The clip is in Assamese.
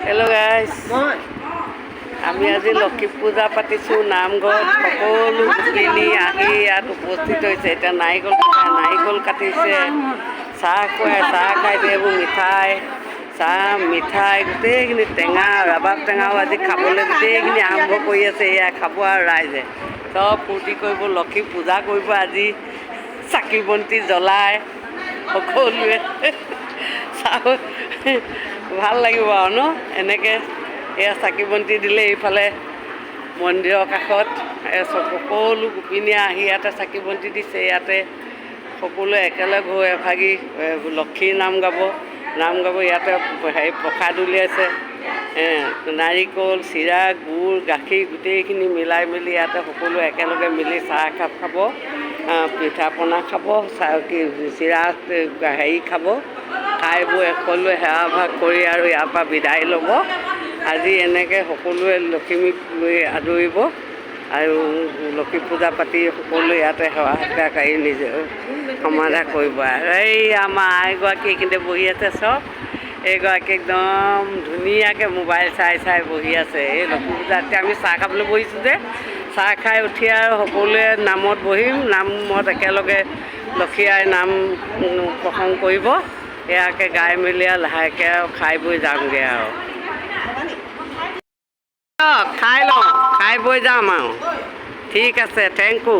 হেল্ল' গাইজ, আমি আজি লক্ষী পূজা পাতিছোঁ নামঘৰত। সকলো গোপিনী আহি ইয়াত উপস্থিত হৈছে। এতিয়া নাৰিকল কাটিছে, চাহ খুৱাই, চাহ খাইছে, এইবোৰ মিঠাই গোটেইখিনি টেঙা, ৰবাব টেঙাও আজি খাবলৈ গোটেইখিনি আৰম্ভ কৰি আছে। এয়া খাব আৰু ৰাইজে চব ফূৰ্তি কৰিব, লক্ষী পূজা কৰিব। আজি চাকি বন্তি জ্বলাই সকলোৱে চাহ ভাল লাগিব আৰু ন। এনেকৈ এয়া চাকি বন্তি দিলে এইফালে মন্দিৰৰ কাষত সকলো গোপিনীয়ে আহি ইয়াতে চাকি বন্তি দিছে। ইয়াতে সকলোৱে একেলগ হৈ এভাগি লক্ষীৰ নাম গাব। ইয়াতে প্ৰসাদ উলিয়াইছে, নাৰিকল, চিৰা, গুড়, গাখীৰ গোটেইখিনি মিলাই মেলি ইয়াতে সকলোৱে একেলগে মিলি চাহ একাপ খাব, পিঠা পনা খাব, চিৰা খাব। খাই বৈ সকলোৱে সেৱা ভাগ কৰি আৰু ইয়াৰ পৰা বিদায় ল'ব। আজি এনেকৈ সকলোৱে লখিমীক লৈ আদৰিব আৰু লক্ষী পূজা পাতি সকলোৱে ইয়াতে সেৱা সৎকাৰী নিজে সমাধা কৰিব। আৰু এই আমাৰ আইগৰাকী এইখিনিতে বহি আছে চব। এইগৰাকী একদম ধুনীয়াকৈ মোবাইল চাই বহি আছে। এই লক্ষী পূজাত আমি চাহ খাবলৈ বহিছোঁ যে, চাহ খাই উঠি আৰু সকলোৱে নামত বহিম। নামত একেলগে লক্ষী আই নাম প্ৰসংগ কৰিব। এয়াকে গাই মেলি আৰু লাহেকৈ আৰু খাই বৈ যামগৈ আৰু খাই লওঁ, খাই বৈ যাম আৰু। ঠিক আছে, থেংক ইউ।